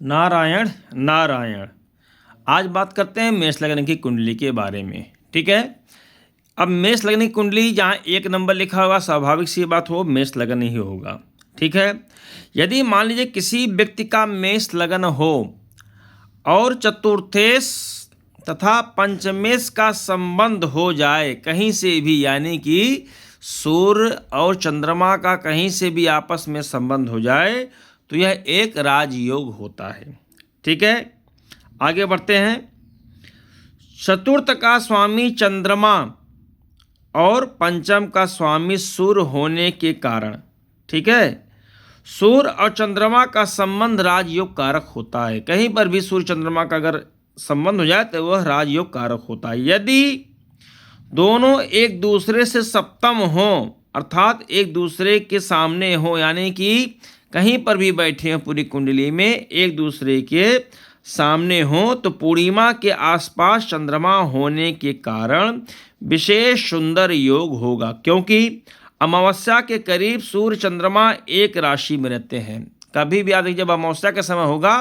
नारायण नारायण। आज बात करते हैं मेष लग्न की कुंडली के बारे में। ठीक है। अब मेष लग्न की कुंडली जहाँ 1 नंबर लिखा होगा, स्वाभाविक सी बात हो मेष लग्न ही होगा। ठीक है। यदि मान लीजिए किसी व्यक्ति का मेष लग्न हो और चतुर्थेश तथा पंचमेश का संबंध हो जाए कहीं से भी, यानी कि सूर्य और चंद्रमा का कहीं से भी आपस में संबंध हो जाए तो यह एक राजयोग होता है। ठीक है। आगे बढ़ते हैं। चतुर्थ का स्वामी चंद्रमा और पंचम का स्वामी सूर्य होने के कारण, ठीक है, सूर्य और चंद्रमा का संबंध राजयोग कारक होता है। कहीं पर भी सूर्य चंद्रमा का अगर संबंध हो जाए तो वह राजयोग कारक होता है। यदि दोनों एक दूसरे से सप्तम हो, अर्थात एक दूसरे के सामने हो, यानी कि कहीं पर भी बैठे हो पूरी कुंडली में एक दूसरे के सामने हो, तो पूर्णिमा के आसपास चंद्रमा होने के कारण विशेष सुंदर योग होगा, क्योंकि अमावस्या के करीब सूर्य चंद्रमा एक राशि में रहते हैं। कभी भी आदि जब अमावस्या का समय होगा,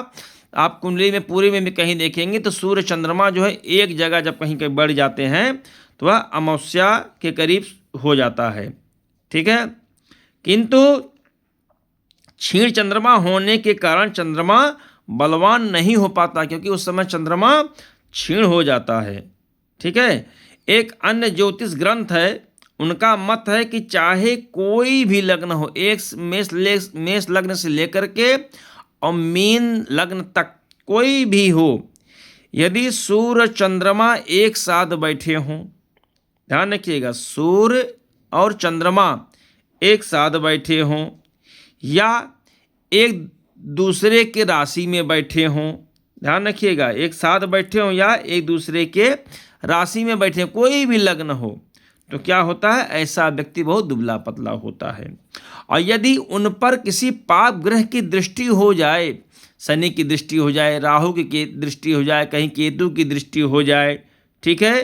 आप कुंडली में पूरी में भी कहीं देखेंगे तो सूर्य चंद्रमा जो है एक जगह जब कहीं कहीं बढ़ जाते हैं तो वह अमावस्या के करीब हो जाता है। ठीक है। किंतु क्षीण चंद्रमा होने के कारण चंद्रमा बलवान नहीं हो पाता, क्योंकि उस समय चंद्रमा क्षीण हो जाता है। ठीक है। एक अन्य ज्योतिष ग्रंथ है, उनका मत है कि चाहे कोई भी लग्न हो, एक मेष लग्न से लेकर के और मीन लग्न तक कोई भी हो, यदि सूर्य चंद्रमा एक साथ बैठे हों, ध्यान रखिएगा, सूर्य और चंद्रमा एक साथ बैठे हों या एक दूसरे के राशि में बैठे हों, ध्यान रखिएगा, एक साथ बैठे हों या एक दूसरे के राशि में बैठे, कोई भी लग्न हो, तो क्या होता है, ऐसा व्यक्ति बहुत दुबला पतला होता है। और यदि उन पर किसी पाप ग्रह की दृष्टि हो जाए, शनि की दृष्टि हो जाए, राहु की दृष्टि हो जाए, कहीं केतु की दृष्टि हो जाए, ठीक है,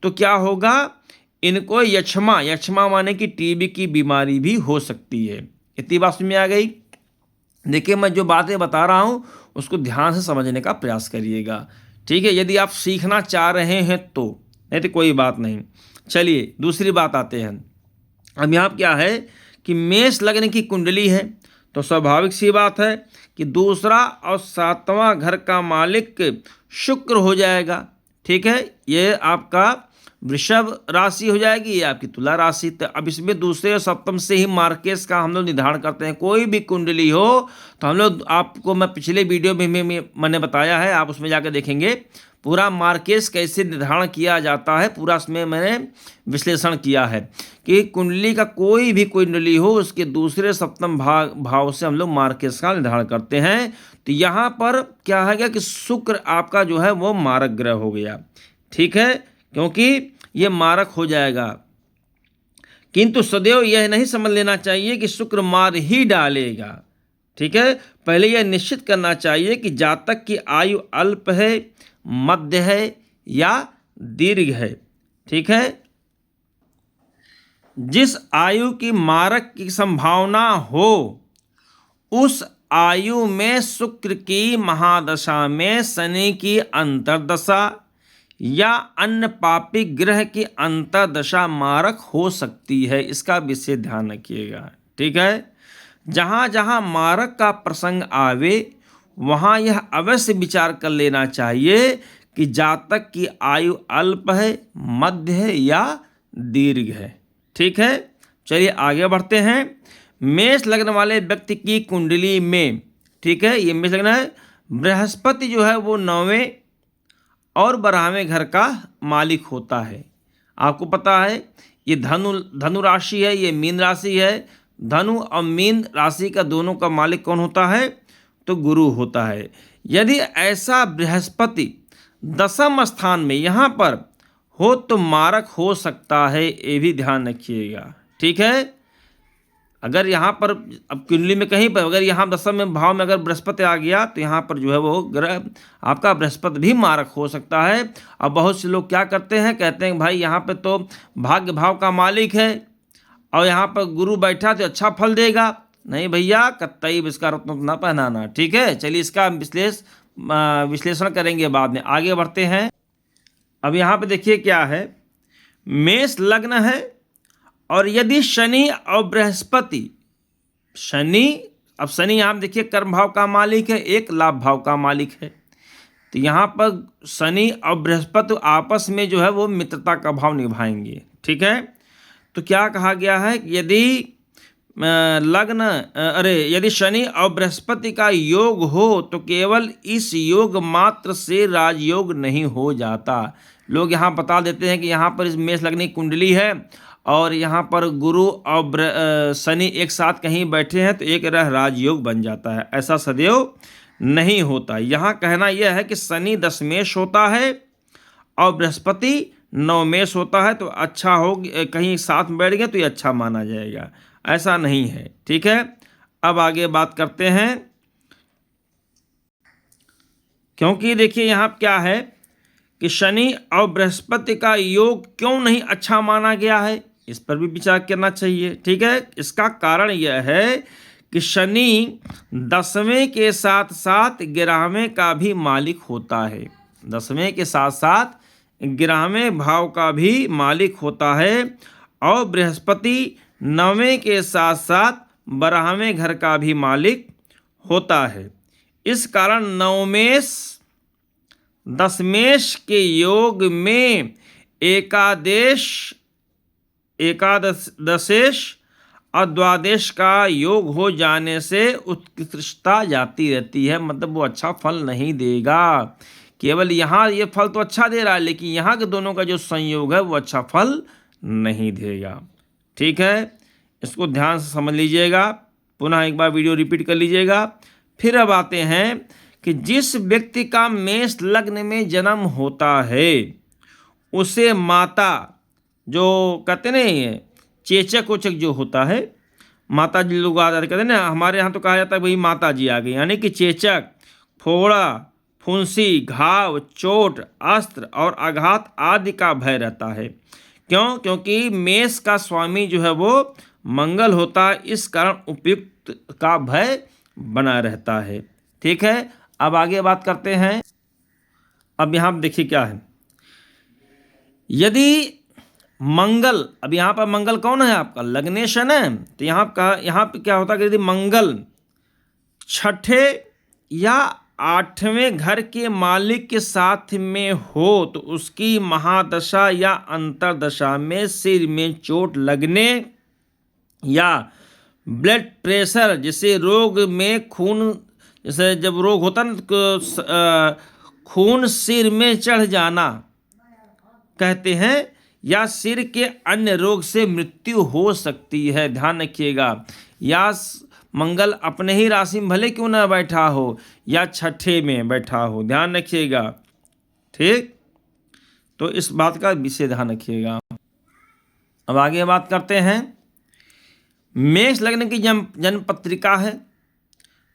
तो क्या होगा, इनको यक्षमा माने कि टीबी की बीमारी भी हो सकती है। इतनी बात समझ में आ गई। देखिए, मैं जो बातें बता रहा हूँ उसको ध्यान से समझने का प्रयास करिएगा। ठीक है। यदि आप सीखना चाह रहे हैं तो, नहीं तो कोई बात नहीं। चलिए दूसरी बात आते हैं। अब यहाँ क्या है कि मेष लग्न की कुंडली है तो स्वाभाविक सी बात है कि दूसरा और 7वां घर का मालिक शुक्र हो जाएगा। ठीक है। ये आपका वृषभ राशि हो जाएगी, ये आपकी तुला राशि। तो अब इसमें दूसरे और सप्तम से ही मार्केस का हम लोग निर्धारण करते हैं। कोई भी कुंडली हो तो हम लोग, आपको मैं पिछले वीडियो में मैंने बताया है, आप उसमें जाकर देखेंगे पूरा मार्केस कैसे निर्धारण किया जाता है, पूरा उसमें मैंने विश्लेषण किया है कि कुंडली का कोई भी कुंडली हो उसके दूसरे सप्तम भाव से हम लोग मार्केस का निर्धारण करते हैं। तो यहाँ पर क्या है कि शुक्र आपका जो है वो मारक ग्रह हो गया। ठीक है, क्योंकि ये मारक हो जाएगा। किंतु सदैव यह नहीं समझ लेना चाहिए कि शुक्र मार ही डालेगा। ठीक है। पहले यह निश्चित करना चाहिए कि जातक की आयु अल्प है, मध्य है या दीर्घ है। ठीक है। जिस आयु की मारक की संभावना हो उस आयु में शुक्र की महादशा में शनि की अंतर्दशा या अन्य पापी ग्रह की अंतर्दशा मारक हो सकती है। इसका विशेष ध्यान रखिएगा। ठीक है। जहाँ जहाँ मारक का प्रसंग आवे वहाँ यह अवश्य विचार कर लेना चाहिए कि जातक की आयु अल्प है, मध्य है या दीर्घ है। ठीक है। चलिए आगे बढ़ते हैं। मेष लग्न वाले व्यक्ति की कुंडली में, ठीक है, ये मेष लग्न है, बृहस्पति जो है वो 9वें और 12वें घर का मालिक होता है। आपको पता है ये धनु राशि है, ये मीन राशि है। धनु और मीन राशि का दोनों का मालिक कौन होता है, तो गुरु होता है। यदि ऐसा बृहस्पति 10वें स्थान में यहाँ पर हो तो मारक हो सकता है, ये भी ध्यान रखिएगा। ठीक है। अगर यहाँ पर अब कुंडली में कहीं पर अगर यहाँ 10वें भाव में अगर बृहस्पति आ गया तो यहाँ पर जो है वो ग्रह आपका बृहस्पति भी मारक हो सकता है। अब बहुत से लोग क्या करते हैं, कहते हैं भाई यहाँ पे तो भाग्य भाव का मालिक है और यहाँ पर गुरु बैठा तो अच्छा फल देगा, नहीं भैया, कतई भी इसका रत्न ना पहनाना। ठीक है, चलिए इसका विश्लेषण करेंगे बाद में। आगे बढ़ते हैं। अब यहाँ पे देखिए क्या है, मेष लग्न है और यदि शनि और बृहस्पति, शनि, अब शनि यहाँ देखिए कर्म भाव का मालिक है, एक लाभ भाव का मालिक है। तो यहाँ पर शनि और बृहस्पति आपस में जो है वो मित्रता का भाव निभाएंगे। ठीक है, तो क्या कहा गया है, यदि यदि शनि और बृहस्पति का योग हो तो केवल इस योग मात्र से राजयोग नहीं हो जाता। लोग यहाँ बता देते हैं कि यहाँ पर इस मेष लग्न की कुंडली है और यहाँ पर गुरु और शनि एक साथ कहीं बैठे हैं तो एक राजयोग बन जाता है। ऐसा सदैव नहीं होता। यहाँ कहना यह है कि शनि दशमेश होता है और बृहस्पति नवमेश होता है, तो अच्छा हो, कहीं साथ में बैठ गए तो ये अच्छा माना जाएगा। ऐसा नहीं है। ठीक है, अब आगे बात करते हैं। क्योंकि देखिए यहाँ क्या है कि शनि और बृहस्पति का योग क्यों नहीं अच्छा माना गया है, इस पर भी विचार करना चाहिए। ठीक है, इसका कारण यह है कि शनि 10वें के साथ साथ 11वें का भी मालिक होता है। 10वें के साथ साथ 11वें भाव का भी मालिक होता है और बृहस्पति 9वें के साथ साथ 12वें घर का भी मालिक होता है। इस कारण नवमेश दशमेश के योग में एकादशेश और द्वादश का योग हो जाने से उत्कृष्टता जाती रहती है, मतलब वो अच्छा फल नहीं देगा। केवल यहाँ ये फल तो अच्छा दे रहा है, लेकिन यहाँ के दोनों का जो संयोग है वो अच्छा फल नहीं देगा। ठीक है, इसको ध्यान से समझ लीजिएगा, पुनः एक बार वीडियो रिपीट कर लीजिएगा। फिर अब आते हैं कि जिस व्यक्ति का मेष लग्न में जन्म होता है उसे माता, जो कहते नहीं चेचक उचक जो होता है, माता जी लोग आदर कहते हैं ना, हमारे यहाँ तो कहा जाता है भाई माता जी आ गई, यानी कि चेचक, फोड़ा, फुंसी, घाव, चोट, अस्त्र और आघात आदि का भय रहता है। क्यों? क्योंकि मेष का स्वामी जो है वो मंगल होता है, इस कारण उपयुक्त का भय बना रहता है। ठीक है, अब आगे बात करते हैं। अब यहाँ देखिए क्या है, यदि मंगल, अब यहाँ पर मंगल कौन है आपका, लग्नेश है ना, तो यहाँ पे क्या होता है कि यदि मंगल 6ठे या 8वें घर के मालिक के साथ में हो तो उसकी महादशा या अंतरदशा में सिर में चोट लगने या ब्लड प्रेशर, जैसे रोग में खून, जैसे जब रोग होता है तो खून सिर में चढ़ जाना कहते हैं, या सिर के अन्य रोग से मृत्यु हो सकती है। ध्यान रखिएगा, या मंगल अपने ही राशि में भले क्यों ना बैठा हो या 6ठे में बैठा हो, ध्यान रखिएगा। ठीक, तो इस बात का विशेष ध्यान रखिएगा। अब आगे बात करते हैं। मेष लग्न की जन्म पत्रिका है,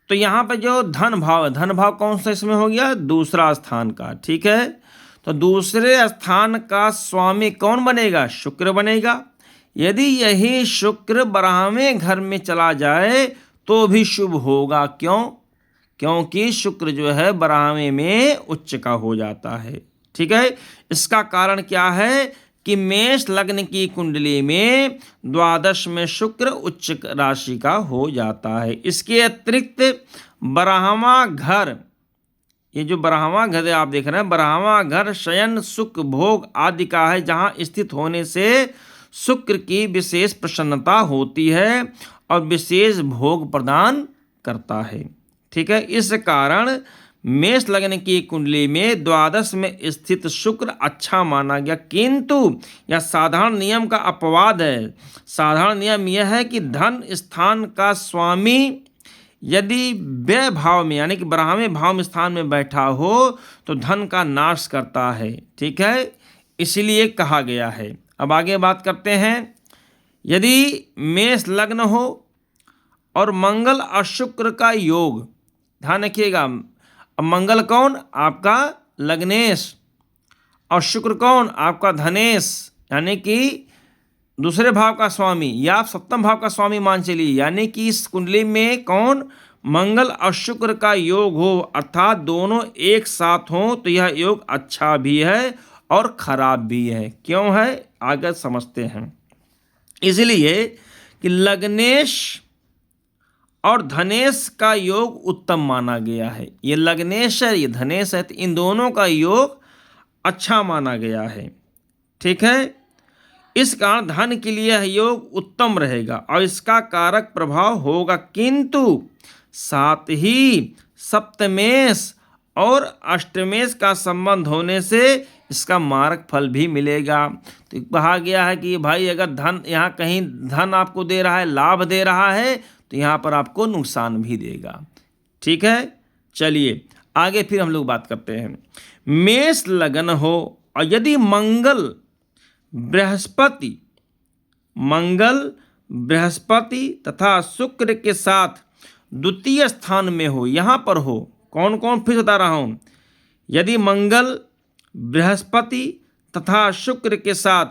तो यहाँ पे जो धन भाव है, धन भाव कौन सा इसमें हो गया, दूसरा स्थान का। ठीक है, तो दूसरे स्थान का स्वामी कौन बनेगा, शुक्र बनेगा। यदि यही शुक्र 12वें घर में चला जाए तो भी शुभ होगा। क्यों? क्योंकि शुक्र जो है 12वें में उच्च का हो जाता है। ठीक है, इसका कारण क्या है कि मेष लग्न की कुंडली में द्वादश में शुक्र उच्च राशि का हो जाता है। इसके अतिरिक्त 12वां घर, ये जो 12वां घर आप देख रहे हैं, 12वां घर शयन सुख भोग आदि का है, जहाँ स्थित होने से शुक्र की विशेष प्रसन्नता होती है और विशेष भोग प्रदान करता है। ठीक है, इस कारण मेष लग्न की कुंडली में द्वादश में स्थित शुक्र अच्छा माना गया, किंतु यह साधारण नियम का अपवाद है। साधारण नियम यह है कि धन स्थान का स्वामी यदि व्यय भाव में, यानी कि 12वें भाव में स्थान में बैठा हो तो धन का नाश करता है। ठीक है, इसलिए कहा गया है। अब आगे बात करते हैं। यदि मेष लग्न हो और मंगल और शुक्र का योग, ध्यान रखिएगा, अब मंगल कौन, आपका लग्नेश, और शुक्र कौन, आपका धनेश, यानी कि दूसरे भाव का स्वामी या आप सप्तम भाव का स्वामी मान चलिए, यानी कि इस कुंडली में कौन, मंगल और शुक्र का योग हो, अर्थात दोनों एक साथ हों, तो यह योग अच्छा भी है और खराब भी है। क्यों है, आगे समझते हैं। इसलिए कि लग्नेश और धनेश का योग उत्तम माना गया है। ये लग्नेश है, ये धनेश है, तो इन दोनों का योग अच्छा माना गया है। ठीक है, इस कारण धन के लिए यह योग उत्तम रहेगा और इसका कारक प्रभाव होगा, किंतु साथ ही सप्तमेश और अष्टमेश का संबंध होने से इसका मारक फल भी मिलेगा। तो कहा गया है कि भाई अगर धन यहाँ कहीं धन आपको दे रहा है, लाभ दे रहा है, तो यहाँ पर आपको नुकसान भी देगा। ठीक है, चलिए आगे फिर हम लोग बात करते हैं। मेष लगन हो और यदि मंगल बृहस्पति तथा शुक्र के साथ द्वितीय स्थान में हो, यहाँ पर हो, कौन कौन फिर बता रहा हूँ, यदि मंगल बृहस्पति तथा शुक्र के साथ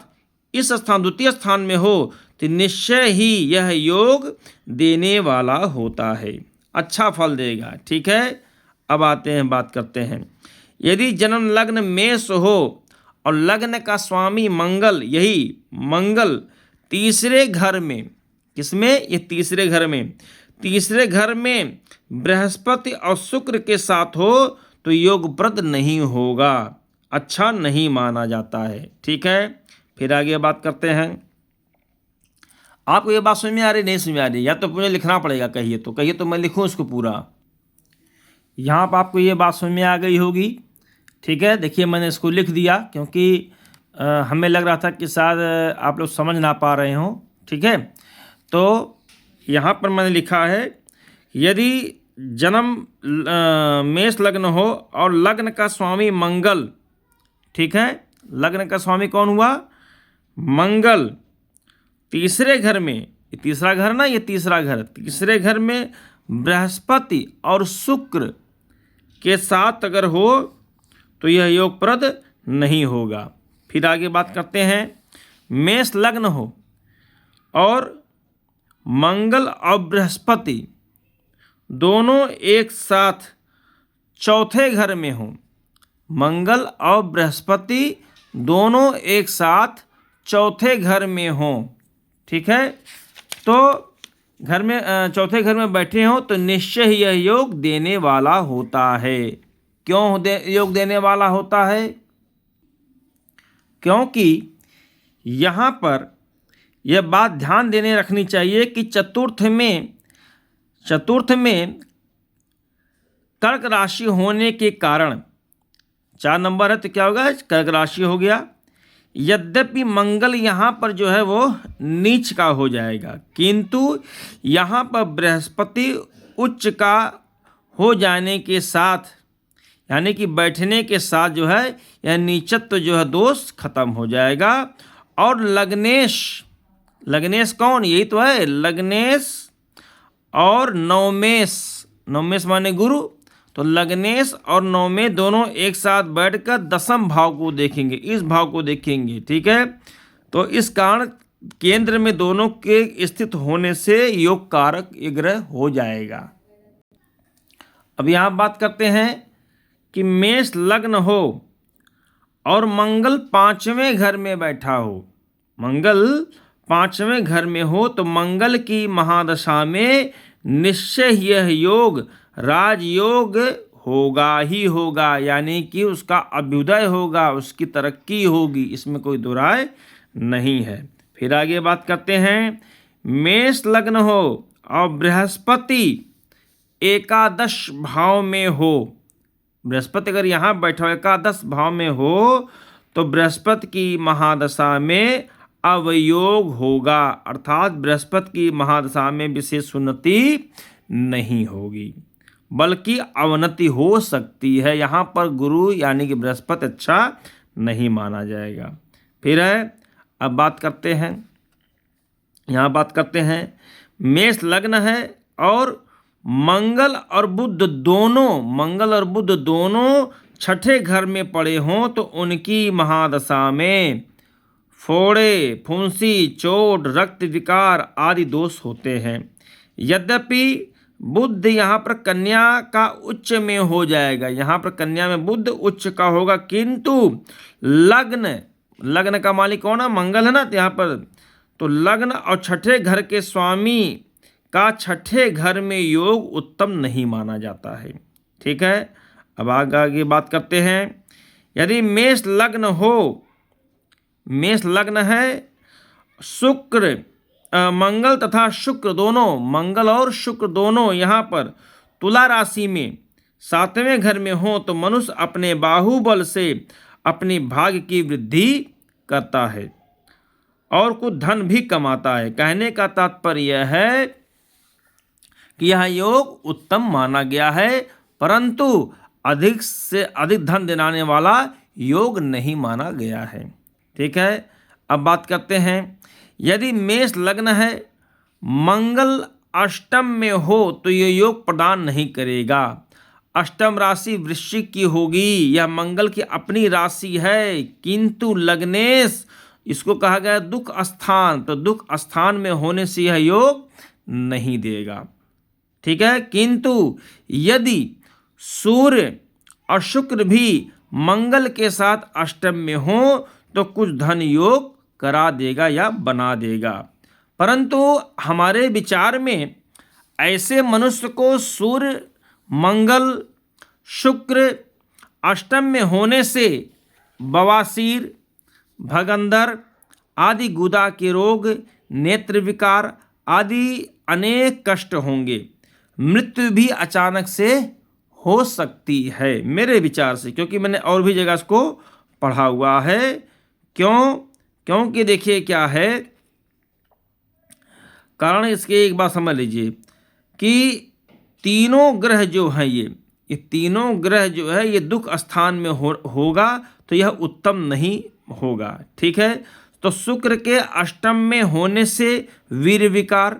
इस स्थान द्वितीय स्थान में हो, तो निश्चय ही यह योग देने वाला होता है, अच्छा फल देगा। ठीक है, अब आते हैं, बात करते हैं। यदि जन्म लग्न मेष हो और लग्न का स्वामी मंगल, यही मंगल तीसरे घर में, किसमें, ये तीसरे घर में, तीसरे घर में बृहस्पति और शुक्र के साथ हो, तो योगप्रद नहीं होगा, अच्छा नहीं माना जाता है। ठीक है, फिर आगे बात करते हैं। आपको ये बात समझ में आ रही, नहीं समझ में आ रही, या तो मुझे लिखना पड़ेगा, कहिए तो मैं लिखूं इसको पूरा। यहाँ पर आपको ये बात समझ में आ गई होगी। ठीक है, देखिए मैंने इसको लिख दिया क्योंकि हमें लग रहा था कि शायद आप लोग समझ ना पा रहे हों। ठीक है, तो यहाँ पर मैंने लिखा है, यदि जन्म मेष लग्न हो और लग्न का स्वामी मंगल, ठीक है, लग्न का स्वामी कौन हुआ, मंगल, तीसरे घर में, ये तीसरा घर ना, ये तीसरा घर, तीसरे घर में बृहस्पति और शुक्र के साथ अगर हो, तो यह योगप्रद नहीं होगा। फिर आगे बात करते हैं। मेष लग्न हो और मंगल और बृहस्पति दोनों एक साथ चौथे घर में हो, मंगल और बृहस्पति दोनों एक साथ चौथे घर में हो, ठीक है, तो घर में चौथे घर में बैठे हो, तो निश्चय ही यह योग देने वाला होता है। क्यों योग देने वाला होता है, क्योंकि यहाँ पर यह बात ध्यान देने रखनी चाहिए कि चतुर्थ में कर्क राशि होने के कारण, 4 नंबर है तो क्या होगा, कर्क राशि हो गया। यद्यपि मंगल यहाँ पर जो है वो नीच का हो जाएगा, किंतु यहाँ पर बृहस्पति उच्च का हो जाने के साथ, यानी कि बैठने के साथ जो है यह नीचत्व जो है दोष खत्म हो जाएगा। और लग्नेश कौन, यही तो है, लग्नेश और नवमेश माने गुरु, तो लग्नेश और नवमेश दोनों एक साथ बैठकर दसम भाव को देखेंगे, इस भाव को देखेंगे। ठीक है, तो इस कारण केंद्र में दोनों के स्थित होने से योग कारक ग्रह हो जाएगा। अब यहाँ बात करते हैं कि मेष लग्न हो और मंगल 5वें घर में बैठा हो, मंगल 5वें घर में हो, तो मंगल की महादशा में निश्चय यह योग राजयोग होगा ही होगा, यानी कि उसका अभ्युदय होगा, उसकी तरक्की होगी, इसमें कोई दो राय नहीं है। फिर आगे बात करते हैं। मेष लग्न हो और बृहस्पति एकादश भाव में हो, बृहस्पति अगर यहाँ बैठा हो एकादश भाव में हो, तो बृहस्पति की महादशा में अवयोग होगा, अर्थात बृहस्पति की महादशा में विशेष उन्नति नहीं होगी, बल्कि अवनति हो सकती है। यहाँ पर गुरु यानी कि बृहस्पति अच्छा नहीं माना जाएगा। फिर है, अब बात करते हैं, यहाँ बात करते हैं मेष लग्न है और मंगल और बुध दोनों छठे घर में पड़े हों, तो उनकी महादशा में फोड़े, फुंसी, चोट, रक्त विकार आदि दोष होते हैं। यद्यपि बुध यहाँ पर कन्या का उच्च में हो जाएगा, यहाँ पर कन्या में बुध उच्च का होगा, किंतु लग्न का मालिक कौन है? मंगल है ना, तो यहाँ पर तो लग्न और छठे घर के स्वामी का छठे घर में योग उत्तम नहीं माना जाता है। ठीक है, अब आगे बात करते हैं। यदि मेष लग्न है, शुक्र मंगल तथा शुक्र दोनों, मंगल और शुक्र दोनों यहाँ पर तुला राशि में 7वें घर में हो तो मनुष्य अपने बाहुबल से अपनी भाग्य की वृद्धि करता है और कुछ धन भी कमाता है। कहने का तात्पर्य यह है कि यह योग उत्तम माना गया है, परंतु अधिक से अधिक धन दिलाने वाला योग नहीं माना गया है। ठीक है, अब बात करते हैं। यदि मेष लग्न है, मंगल अष्टम में हो तो ये योग प्रदान नहीं करेगा। अष्टम राशि वृश्चिक की होगी, यह मंगल की अपनी राशि है, किंतु लग्नेश इसको कहा गया दुख स्थान, तो दुख स्थान में होने से यह योग नहीं देगा। ठीक है, किंतु यदि सूर्य और शुक्र भी मंगल के साथ अष्टम में हो तो कुछ धन योग करा देगा या बना देगा, परंतु हमारे विचार में ऐसे मनुष्य को सूर्य मंगल शुक्र अष्टम में होने से बवासीर, भगंदर आदि गुदा के रोग, नेत्र विकार आदि अनेक कष्ट होंगे। मृत्यु भी अचानक से हो सकती है मेरे विचार से, क्योंकि मैंने और भी जगह इसको पढ़ा हुआ है। क्योंकि देखिए क्या है कारण, इसके एक बात समझ लीजिए कि तीनों ग्रह जो हैं ये तीनों ग्रह जो है ये दुख स्थान में होगा तो यह उत्तम नहीं होगा। ठीक है, तो शुक्र के अष्टम में होने से वीर विकार,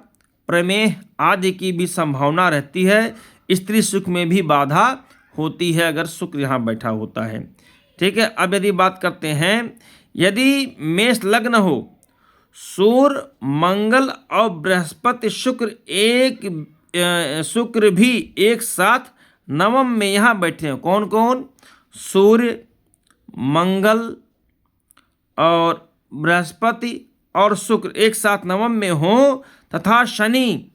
प्रमेह आदि की भी संभावना रहती है। स्त्री सुख में भी बाधा होती है अगर शुक्र यहाँ बैठा होता है। ठीक है, अब यदि बात करते हैं, यदि मेष लग्न हो, सूर्य मंगल और बृहस्पति शुक्र भी एक साथ नवम में यहाँ बैठे हैं। कौन कौन? सूर्य, मंगल और बृहस्पति और शुक्र एक साथ नवम में हो, तथा शनि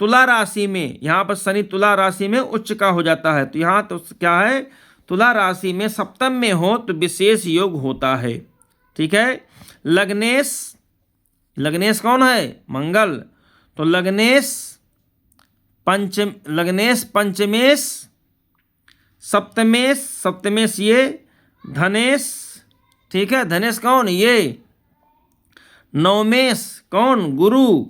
तुला राशि में, यहाँ पर शनि तुला राशि में उच्च का हो जाता है, तो यहाँ तो क्या है, तुला राशि में सप्तम में हो तो विशेष योग होता है। ठीक है, लग्नेश कौन है? मंगल, तो लग्नेश पंचमेश, सप्तमेश ये धनेश। ठीक है, धनेश कौन? ये नवमेश कौन? गुरु।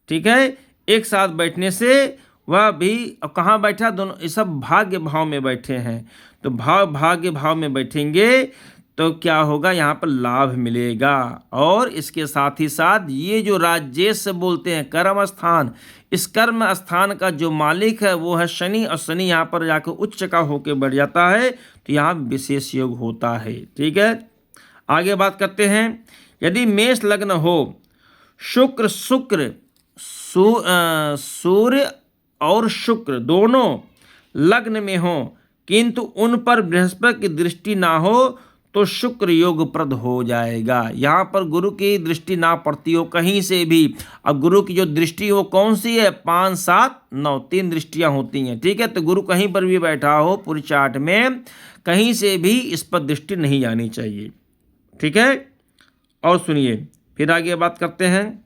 ठीक है, एक साथ बैठने से वह भी अब कहाँ बैठा, दोनों ये सब भाग्य भाव में बैठे हैं, तो भाग्य भाव में बैठेंगे तो क्या होगा, यहाँ पर लाभ मिलेगा। और इसके साथ ही साथ ये जो राजेश बोलते हैं कर्म स्थान, इस कर्म स्थान का जो मालिक है वो है शनि, और शनि यहाँ पर जाकर उच्च का होकर बढ़ जाता है, तो यहाँ विशेष योग होता है। ठीक है, आगे बात करते हैं। यदि मेष लग्न हो, सूर्य और शुक्र दोनों लग्न में हो, किंतु उन पर बृहस्पति की दृष्टि ना हो तो शुक्र योगप्रद हो जाएगा। यहाँ पर गुरु की दृष्टि ना पड़ती हो कहीं से भी। अब गुरु की जो दृष्टि हो कौन सी है? 5, 7, 9 3 दृष्टियाँ होती हैं। ठीक है, तो गुरु कहीं पर भी बैठा हो पूरी चार्ट में, कहीं से भी इस पर दृष्टि नहीं जानी चाहिए। ठीक है, और सुनिए फिर आगे बात करते हैं।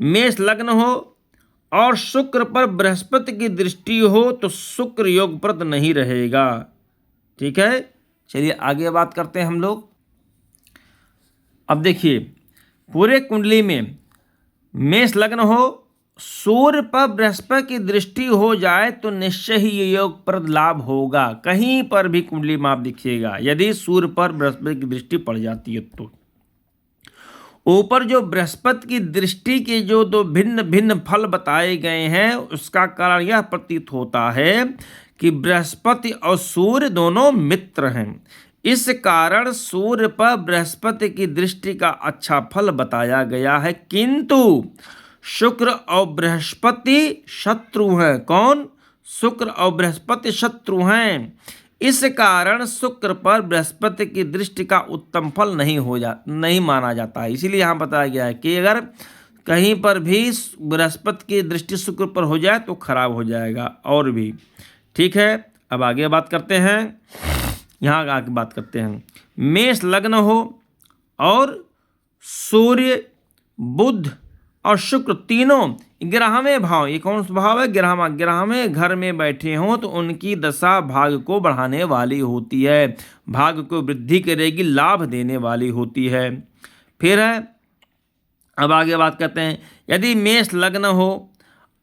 मेष लग्न हो और शुक्र पर बृहस्पति की दृष्टि हो तो शुक्र योगप्रद नहीं रहेगा। ठीक है, चलिए आगे बात करते हैं हम लोग। अब देखिए, पूरे कुंडली में मेष लग्न हो, सूर्य पर बृहस्पति की दृष्टि हो जाए तो निश्चय ही ये योगप्रद लाभ होगा। कहीं पर भी कुंडली में आप देखिएगा यदि सूर्य पर बृहस्पति की दृष्टि पड़ जाती है तो ऊपर जो बृहस्पति की दृष्टि के जो दो भिन्न भिन्न फल बताए गए हैं, उसका कारण यह प्रतीत होता है कि बृहस्पति और सूर्य दोनों मित्र हैं, इस कारण सूर्य पर बृहस्पति की दृष्टि का अच्छा फल बताया गया है, किंतु शुक्र और बृहस्पति शत्रु हैं। कौन? शुक्र और बृहस्पति शत्रु हैं। इस कारण शुक्र पर बृहस्पति की दृष्टि का उत्तम फल नहीं माना जाता है। इसीलिए यहाँ बताया गया है कि अगर कहीं पर भी बृहस्पति की दृष्टि शुक्र पर हो जाए तो खराब हो जाएगा और भी। ठीक है, अब आगे बात करते हैं। यहाँ आगे बात करते हैं, मेष लग्न हो और सूर्य, बुध और शुक्र तीनों 11वें भाव, ये कौन सा भाव है? 11वें घर में बैठे हों तो उनकी दशा भाग को बढ़ाने वाली होती है, भाग को वृद्धि करेगी, लाभ देने वाली होती है। फिर है, अब आगे बात करते हैं, यदि मेष लग्न हो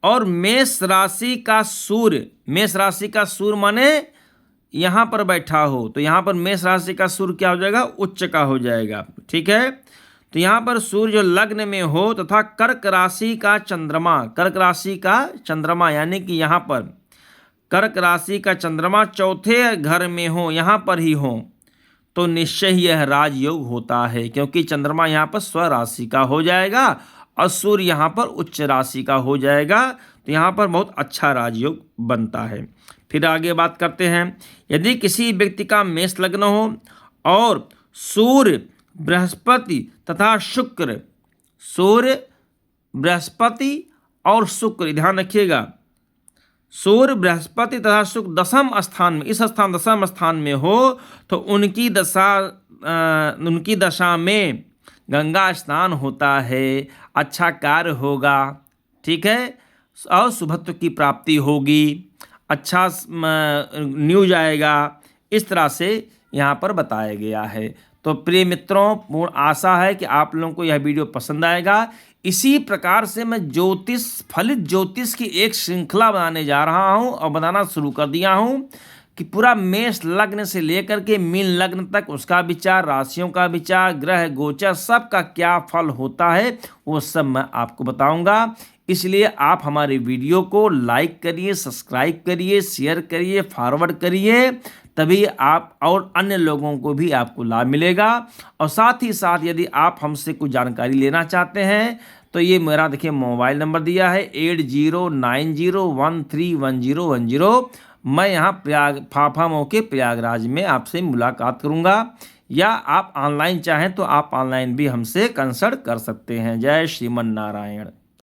और मेष राशि का सूर्य माने यहाँ पर बैठा हो, तो यहाँ पर मेष राशि का सूर्य क्या हो जाएगा? उच्च का हो जाएगा। ठीक है, तो यहाँ पर सूर्य जो लग्न में हो तथा कर्क राशि का चंद्रमा यानी कि यहाँ पर कर्क राशि का चंद्रमा चौथे घर में हो, यहाँ पर ही हो, तो निश्चय ही यह राजयोग होता है, क्योंकि चंद्रमा यहाँ पर स्वराशि का हो जाएगा और सूर्य यहाँ पर उच्च राशि का हो जाएगा, तो यहाँ पर बहुत अच्छा राजयोग बनता है। फिर आगे बात करते हैं, यदि किसी व्यक्ति का मेष लग्न हो और सूर्य, बृहस्पति तथा शुक्र, ध्यान रखिएगा, सूर्य, बृहस्पति तथा शुक्र दशम स्थान में हो, तो उनकी दशा में गंगा स्नान होता है, अच्छा कार्य होगा। ठीक है, और शुभत्व की प्राप्ति होगी, अच्छा न्यूज आएगा, इस तरह से यहाँ पर बताया गया है। तो प्रिय मित्रों, पूर्ण आशा है कि आप लोगों को यह वीडियो पसंद आएगा। इसी प्रकार से मैं फलित ज्योतिष की एक श्रृंखला बनाने जा रहा हूं और बनाना शुरू कर दिया हूं कि पूरा मेष लग्न से लेकर के मीन लग्न तक उसका विचार, राशियों का विचार, ग्रह गोचर, सब का क्या फल होता है वो सब मैं आपको बताऊंगा। इसलिए आप हमारे वीडियो को लाइक करिए, सब्सक्राइब करिए, शेयर करिए, फॉरवर्ड करिए, तभी आप और अन्य लोगों को भी आपको लाभ मिलेगा। और साथ ही साथ यदि आप हमसे कुछ जानकारी लेना चाहते हैं तो ये मेरा देखिए मोबाइल नंबर दिया है 8090131010। मैं यहाँ फाफा मौके प्रयागराज में आपसे मुलाकात करूँगा, या आप ऑनलाइन चाहें तो आप ऑनलाइन भी हमसे कंसल्ट कर सकते हैं। जय श्रीमन नारायण।